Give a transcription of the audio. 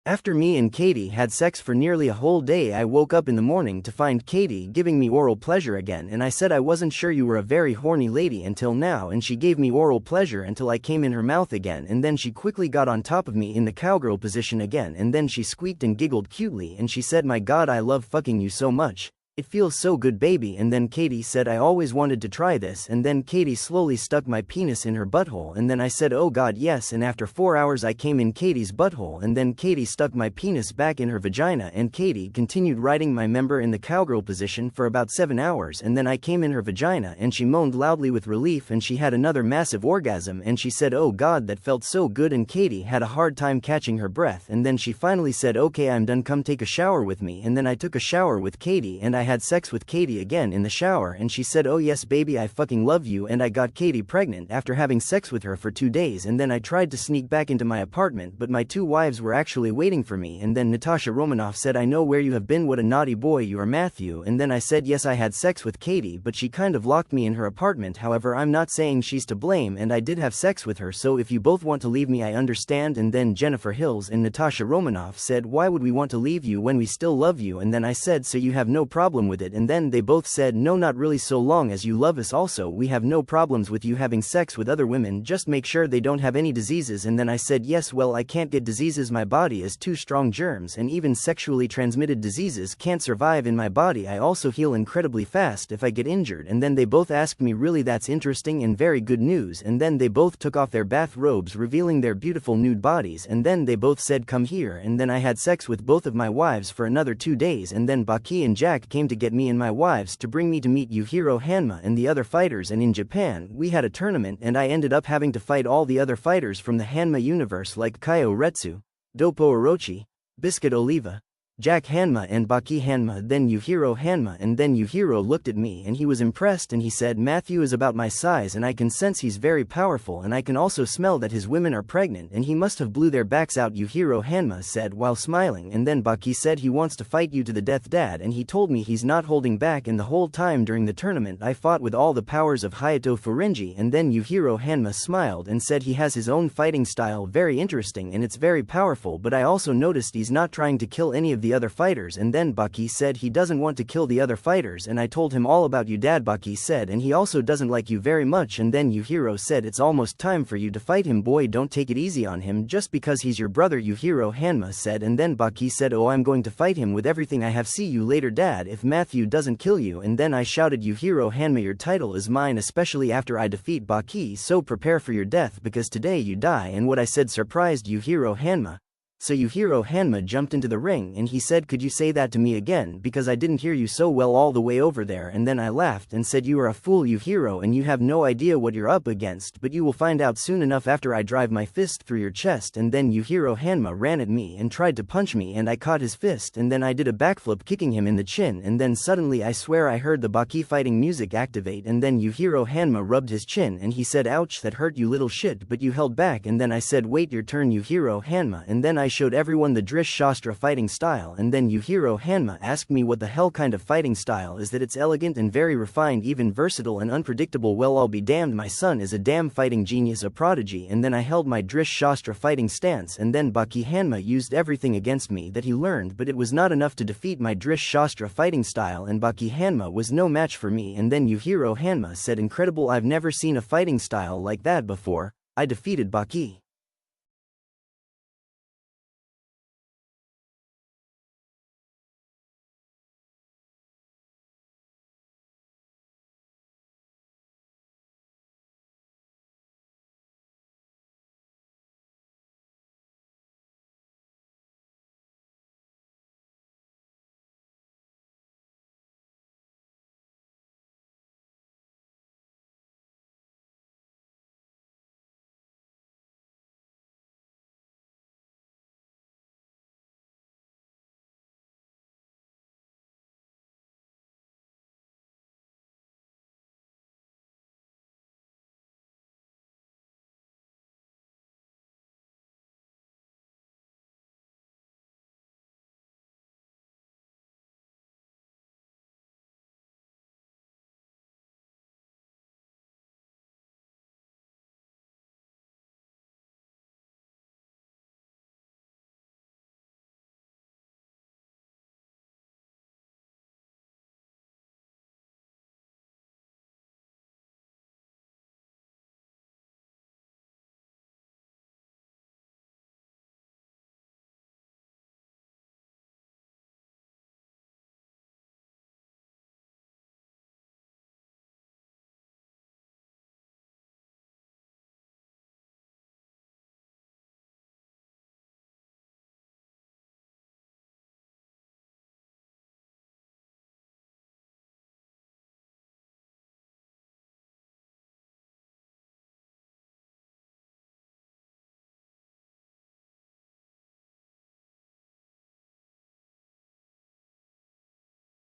After me and Katie had sex for nearly a whole day, I woke up in the morning to find Katie giving me oral pleasure again, and I said I wasn't sure you were a very horny lady until now, and she gave me oral pleasure until I came in her mouth again, and then she quickly got on top of me in the cowgirl position again, and then she squeaked and giggled cutely and she said, "My God, I love fucking you so much. It feels so good, baby." And then Katie said, "I always wanted to try this." And then Katie slowly stuck my penis in her butthole, and then I said, "Oh God, yes." And after 4 hours I came in Katie's butthole, and then Katie stuck my penis back in her vagina, and Katie continued riding my member in the cowgirl position for about 7 hours, and then I came in her vagina and she moaned loudly with relief and she had another massive orgasm and she said, "Oh God, that felt so good." And Katie had a hard time catching her breath, and then she finally said, "Okay, I'm done, come take a shower with me." And then I took a shower with Katie and I had sex with Katie again in the shower, and she said, "Oh yes baby, I fucking love you." And I got Katie pregnant after having sex with her for 2 days, and then I tried to sneak back into my apartment, but my 2 wives were actually waiting for me. And then Natasha Romanoff said, "I know where you have been, what a naughty boy you are, Matthew." And then I said, "Yes, I had sex with Katie, but she kind of locked me in her apartment. However, I'm not saying she's to blame, and I did have sex with her, so if you both want to leave me, I understand." And then Jennifer Hills and Natasha Romanoff said, "Why would we want to leave you when we still love you?" And then I said, "So you have no problem with it?" And then they both said, "No, not really, so long as you love us. Also, we have no problems with you having sex with other women, just make sure they don't have any diseases." And then I said, "Yes, well, I can't get diseases, my body is too strong, germs and even sexually transmitted diseases can't survive in my body. I also heal incredibly fast if I get injured." And then they both asked me, "Really, that's interesting and very good news." And then they both took off their bathrobes, revealing their beautiful nude bodies, and then they both said, "Come here." And then I had sex with both of my wives for another 2 days, and then Baki and Jack came to get me and my wives to bring me to meet Yujiro Hanma and the other fighters. And in Japan we had a tournament and I ended up having to fight all the other fighters from the Hanma universe like Kaio Retsu, Doppo Orochi, Biscuit Oliva, Jack Hanma and Baki Hanma, then Yujiro Hanma. And then Yujiro looked at me and he was impressed and he said, "Matthew is about my size and I can sense he's very powerful, and I can also smell that his women are pregnant and he must have blew their backs out," Yujiro Hanma said while smiling. And then Baki said, "He wants to fight you to the death, Dad," and he told me he's not holding back, and the whole time during the tournament I fought with all the powers of Hayato Furinji. And then Yujiro Hanma smiled and said he has his own fighting style, very interesting and it's very powerful, but I also noticed he's not trying to kill any of the other fighters. And then Baki said he doesn't want to kill the other fighters, and I told him all about you, Dad, Baki said, and he also doesn't like you very much. And then Yujiro said, "It's almost time for you to fight him, boy, don't take it easy on him just because he's your brother," Yujiro Hanma said. And then Baki said, "Oh, I'm going to fight him with everything I have, see you later, Dad, if Matthew doesn't kill you." And then I shouted, "Yujiro Hanma, your title is mine, especially after I defeat Baki, so prepare for your death because today you die." And what I said surprised Yujiro Hanma. So Yujiro Hanma jumped into the ring and he said, "Could you say that to me again, because I didn't hear you so well all the way over there." And then I laughed and said, "You are a fool, Yujiro, and you have no idea what you're up against, but you will find out soon enough after I drive my fist through your chest." And then Yujiro Hanma ran at me and tried to punch me, and I caught his fist and then I did a backflip kicking him in the chin, and then suddenly I swear I heard the Baki fighting music activate, and then Yujiro Hanma rubbed his chin and he said, "Ouch, that hurt, you little shit, but you held back." And then I said, "Wait your turn, Yujiro Hanma." And then I showed everyone the Drish Shastra fighting style, and then Yujiro Hanma asked me what the hell kind of fighting style is that. "It's elegant and very refined, even versatile and unpredictable." Well, I'll be damned, my son is a damn fighting genius, a prodigy. And then I held my Drish Shastra fighting stance, and then Baki Hanma used everything against me that he learned, but it was not enough to defeat my Drish Shastra fighting style, and Baki Hanma was no match for me. And then Yujiro Hanma said, "Incredible, I've never seen a fighting style like that before." I defeated Baki.